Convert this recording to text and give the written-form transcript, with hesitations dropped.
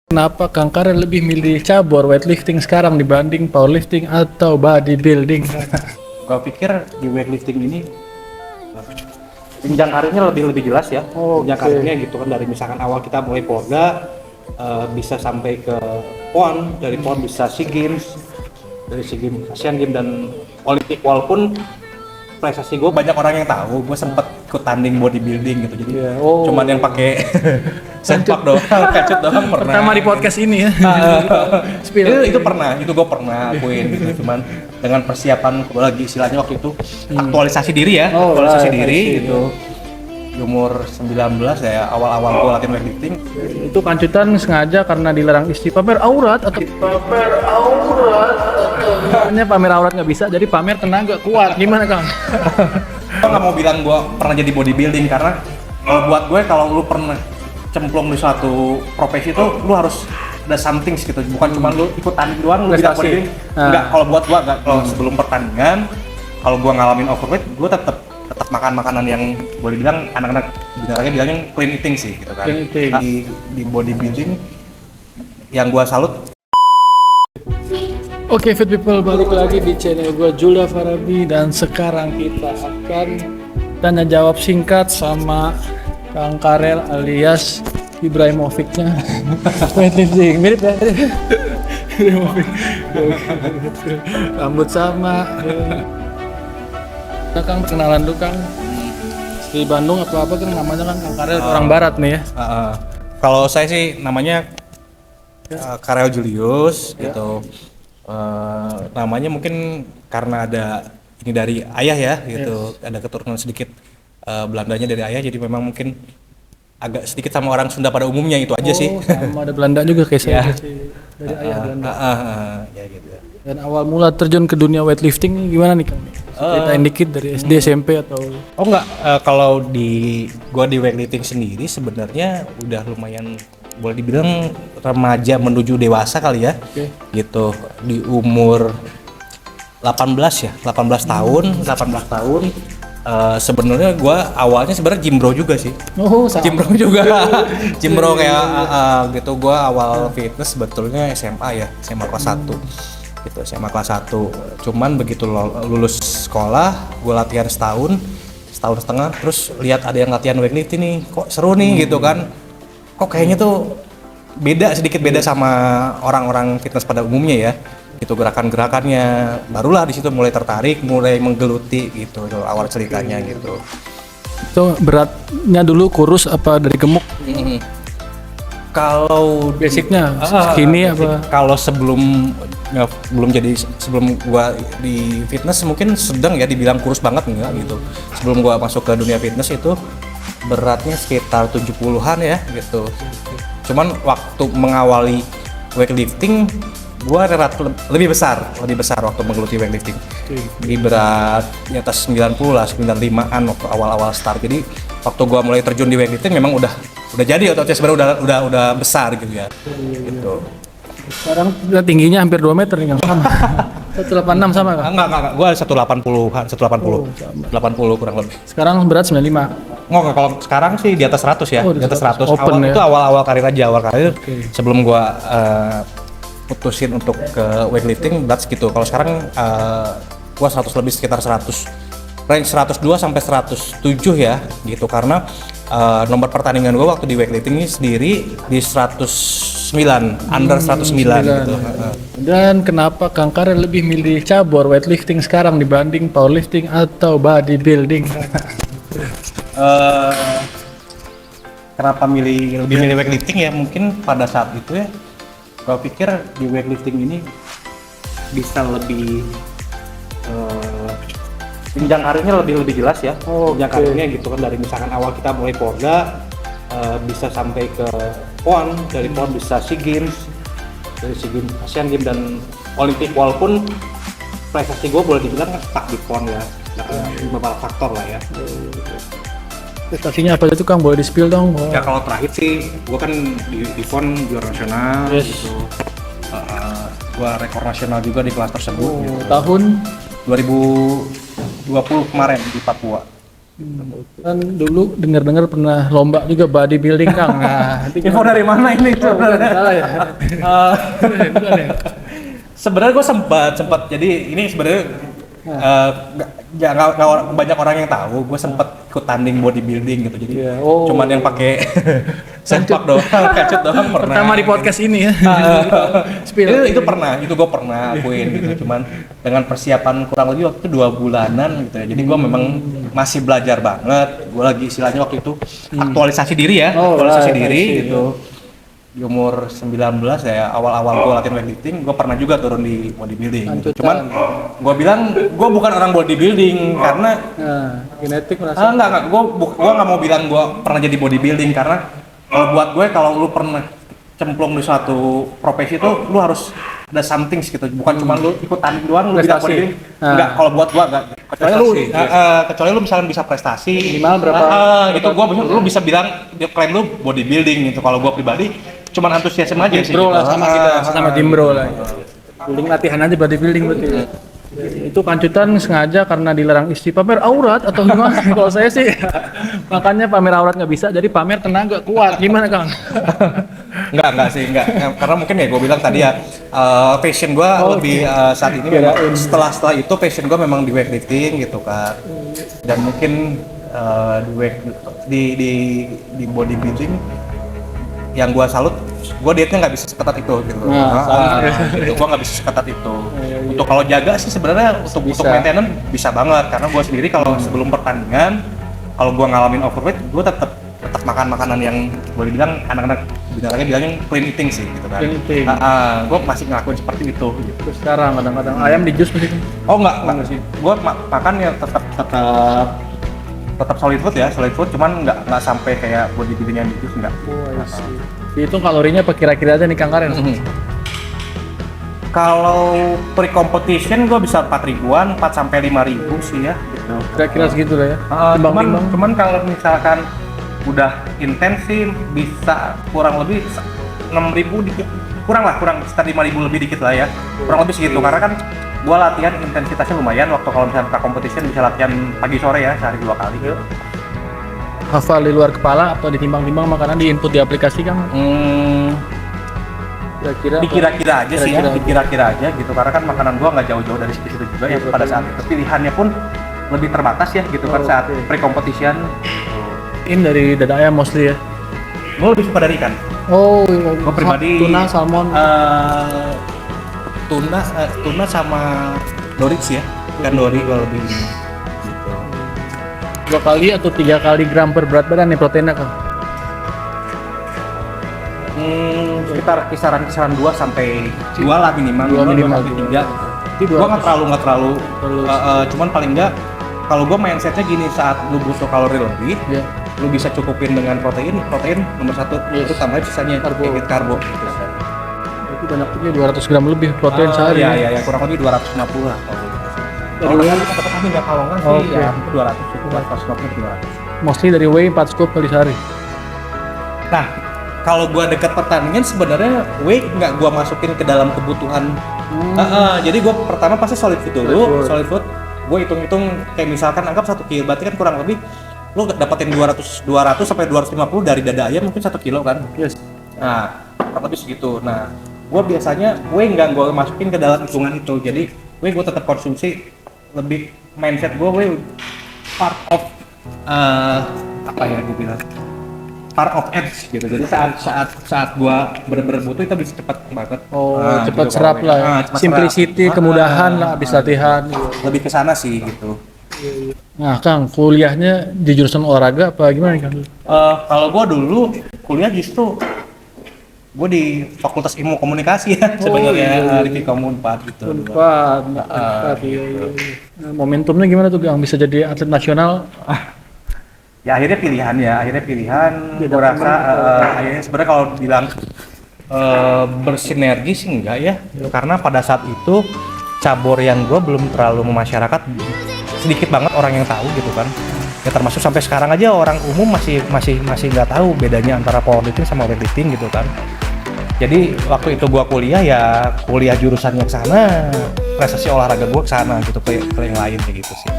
Kenapa Kang Karel lebih milih cabur weightlifting sekarang dibanding powerlifting atau bodybuilding? Gua pikir di weightlifting ini jenjang karirnya lebih jelas ya. Jenjang karirnya gitu kan, dari misalkan awal kita mulai Polda bisa sampai ke PON, dari PON bisa SEA Games, dari SEA Games Asian Games dan Olimpik. Walaupun prestasi gue banyak orang yang tahu, gue sempet ikut tanding bodybuilding gitu, jadi cuman yang pakai sempak doang, kacut doang pernah. Pertama di podcast ini ya. itu pernah, itu gue pernah akuin gitu. Cuman dengan persiapan gue lagi istilahnya waktu itu aktualisasi diri ya, aktualisasi diri gitu. Di umur 19 ya, awal-awal gue latihan weightlifting. Itu kancutan sengaja karena dilarang istri pamer aurat atau hanya pamer aurat nggak bisa, jadi pamer tenaga kuat. Gimana Kang? Gue nggak mau bilang gue pernah jadi bodybuilding, karena buat gue kalau lu pernah cemplung di suatu profesi itu lu harus ada something gitu, bukan cuma lu ikut tanding doang lu bilang bodybuilding. Enggak, kalau buat gue enggak. Kalau sebelum pertandingan, kalau gue ngalamin overweight, gue tetap makan makanan yang boleh bilang anak-anak bilangnya clean eating sih gitu kan. Di bodybuilding yang gue salut. Oke, fit people, balik lagi di channel gue Julda Farabi, dan sekarang kita akan tanya jawab singkat sama Kang Karel alias Ibrahimovic-nya weightlifting. Mirip ya? Ibrahimovic. Rambut sama. Nah, Kang, kenalan dulu Kang. Di Bandung apa kan namanya kan Kang Karel, orang barat nih ya. Kalau saya sih namanya Karel Julius gitu. Namanya mungkin karena ada ini dari ayah ya gitu, ada keturunan sedikit Belandanya dari ayah, jadi memang mungkin agak sedikit sama orang Sunda pada umumnya, itu aja sih. Sama ada Belanda juga kayak saya dari ayah Belanda. Ya gitu. Dan awal mula terjun ke dunia weightlifting gimana nih Kang? Ceritain dikit dari SD, SMP atau? Kalau gua di weightlifting sendiri sebenarnya udah lumayan boleh dibilang remaja menuju dewasa kali ya. Gitu, di umur 18 tahun. Sebenarnya gue awalnya sebenarnya Jimbro juga sih. Jimbro juga. Jimbro kayak gitu. Gue awal fitness sebetulnya SMA kelas 1 gitu, SMA kelas 1. Cuman begitu lulus sekolah, gue latihan setahun setengah, terus lihat ada yang latihan weightlifting nih, kok seru nih gitu kan. Kok kayaknya tuh sedikit beda sama orang-orang fitness pada umumnya ya. Itu gerakan-gerakannya, barulah di situ mulai tertarik, mulai menggeluti gitu, itu awal ceritanya gitu. Itu beratnya dulu kurus apa dari gemuk? Kalau basicnya skinny apa? Kalau sebelum gua di fitness mungkin sedang ya, dibilang kurus banget enggak gitu. Sebelum gua masuk ke dunia fitness itu beratnya sekitar 70-an ya gitu. Cuman waktu mengawali weightlifting gua lebih besar waktu menggeluti weightlifting. Di berat di atas 90 lah, 95-an waktu awal-awal start. Jadi waktu gua mulai terjun di weightlifting memang udah jadi ototnya sebenarnya udah besar gitu ya. Gitu. Sekarang tingginya hampir 2 meter nih Kang. Sama. 186 sama Kang? Enggak. Gua 180-an, 180 kurang lebih. Sekarang berat 95. Enggak, kalau sekarang sih di atas 100 ya. Di atas 100. Open ya? Itu awal karir sebelum gua putusin untuk ke weightlifting berat segitu. Kalau sekarang gua 100 lebih, sekitar 100. Range 102 sampai 107 ya gitu, karena nomor pertandingan gua waktu di weightlifting ini sendiri di 109, under 109 gitu. Dan kenapa Kang Karel lebih milih cabur weightlifting sekarang dibanding powerlifting atau bodybuilding? Kenapa lebih milih weightlifting ya, mungkin pada saat itu ya gua pikir di weightlifting ini bisa lebih jenjang karirnya lebih jelas ya. Jenjang karirnya gitu kan, dari misalkan awal kita mulai Polda bisa sampai ke PON, dari PON bisa SEA Games, dari SEA Games Asian Games dan Olimpik. Walaupun prestasi gue boleh dibilang stuck di PON ya, beberapa faktor lah ya. Prestasinya apa itu Kang, boleh di-spill dong? Ya kalau terakhir sih gue kan di PON juara nasional gitu. Gue rekor nasional juga di kelas tersebut gitu. Tahun 2020 kemarin di Papua. Kan dulu dengar-dengar pernah lomba juga bodybuilding Kang. Nah, Info dari mana ini? salah ya. Bukan ya? Sebenarnya gue sempat jadi ini sebenarnya nggak banyak orang yang tahu. Gue sempat ikut tanding bodybuilding gitu. Jadi Iya, oh. cuman yang pakai sempak doang, kecut doang pernah. Pertama di podcast ini ya. itu pernah, itu gue pernah akuin gitu. Cuman dengan persiapan kurang lebih waktu itu 2 bulanan gitu ya. Jadi gue memang masih belajar banget. Gue lagi istilahnya waktu itu aktualisasi diri ya, aktualisasi diri gitu. Di umur 19 ya, awal-awal gue latihan weightlifting, gue pernah juga turun di bodybuilding gitu. Cuman gue bilang gue bukan orang bodybuilding karena genetik merasa. enggak, gue nggak mau bilang gue pernah jadi bodybuilding karena kalau buat gue kalau lu pernah cemplung di suatu profesi itu lu harus ada something gitu, bukan cuma lu ikut tanding doang lu bilang bodybuilding. Enggak, kalau buat gue enggak. Kecuali lu misalnya bisa prestasi minimal berapa gitu, lu bisa bilang klaim lu bodybuilding gitu. Kalau gue pribadi cuman antusiasme aja sih Bro gitu. lah sama kita, sama tim bro lah. Building latihan aja bodybuilding berarti. Itu kancutan sengaja karena dilarang istri pamer aurat atau gimana? Kalau saya sih makanya pamer aurat nggak bisa, jadi pamer tenaga kuat. Gimana Kang? Enggak sih, karena mungkin ya gue bilang tadi ya passion gue lebih saat ini memang setelah itu passion gue memang di weightlifting gitu kan. Dan mungkin di bodybuilding yang gue salut, gue dietnya nggak bisa seketat itu gitu. Gitu. Gue nggak bisa seketat itu. Untuk kalau jaga sih sebenarnya untuk maintenance bisa banget, karena gue sendiri kalau sebelum pertandingan, kalau gue ngalamin overweight, gue tetap makan makanan yang boleh bilang anak-anak bilangnya clean eating sih gitu kan. Gue masih ngelakuin seperti itu. Gitu. Terus sekarang kadang-kadang ayam di jus masih. Oh enggak sih. Gue makan ya tetap solid food, cuman nggak sampai kayak bodybuilding yang itu enggak. Itu kalorinya apa kira-kira aja nih Kang Karen? Kalau pre-competition gue bisa 4 sampai 5 ribu sih ya gitu. Kira-kira segitu lah ya. Cuman kalau misalkan udah intens sih bisa kurang lebih 6.000 dikit. Kurang sekitar 5.000 lebih dikit lah ya. Kurang lebih segitu, karena kan gue latihan intensitasnya lumayan. Waktu kalau misalnya pra-competition bisa latihan pagi sore ya, sehari 2 kali. Hafal di luar kepala atau ditimbang-timbang makanan di input di aplikasi Kang? Kira-kira dikira-kira aja gitu, karena kan makanan gua nggak jauh-jauh dari situ juga ya. Pada saat itu pilihannya pun lebih terbatas ya gitu kan saat pre-competition. Ini dari dada ayam mostly ya? Gua lebih suka dari ikan. Gua pribadi tuna, salmon, tuna sama Dorix ya, ikan dori gua lebih gitu. 2 kali atau 3 kali gram per berat badan nih proteinnya Kang? Sekitar kisaran 2 sampai 2 lah minimal. 2 minimal 3. Gua nggak terlalu cuman paling nggak kalau gua mindsetnya gini, saat lu butuh kalori lebih, lu bisa cukupin dengan protein nomor 1, itu tambahin sisanya karbo. Itu banyak juga 200 gram lebih protein sehari. Iya, kurang lebih 250 lah kalau gitu. Kalau kami nggak kalongan sih ya 200 itu 200. Mostly dari whey 4 scoop kali sehari. Nah, kalau gua dekat pertandingan sebenarnya whey nggak gua masukin ke dalam kebutuhan. Jadi gua pertama pasti solid food dulu. Solid food gua hitung-hitung kayak misalkan anggap 1 kilo, berarti kan kurang lebih lu dapetin 200 sampai 250 dari dada ayam mungkin 1 kilo kan. Yes. Nah, kurang lebih segitu. Nah, gua biasanya whey nggak gua masukin ke dalam hitungan itu. Jadi whey gua tetap konsumsi, lebih mindset gue part of part of edge gitu. Jadi saat gue bener-bener butuh itu bisa cepat banget. Cepat gitu serap lah ya. Simplicity, kemudahan lah habis latihan. Lebih ke sana sih gitu. Nah Kang, kuliahnya di jurusan olahraga apa gimana Kang? Kalau gue dulu kuliah justru gue di Fakultas Ilmu Komunikasi ya sebenarnya, di Komun 4 gitu. Iya. Momentumnya gimana tuh Kang bisa jadi atlet nasional? Ya akhirnya pilihan. Gue rasa akhirnya sebenarnya kalau bilang bersinergi sih enggak ya, karena pada saat itu cabur yang gue belum terlalu memasyarakat, sedikit banget orang yang tahu gitu kan. Ya termasuk sampai sekarang aja orang umum masih nggak tahu bedanya antara powerlifting sama weightlifting gitu kan. Jadi waktu itu gua kuliah ya kuliah jurusannya ke sana, prestasi olahraga gua ke sana gitu, ke yang lain kayak gitu sih.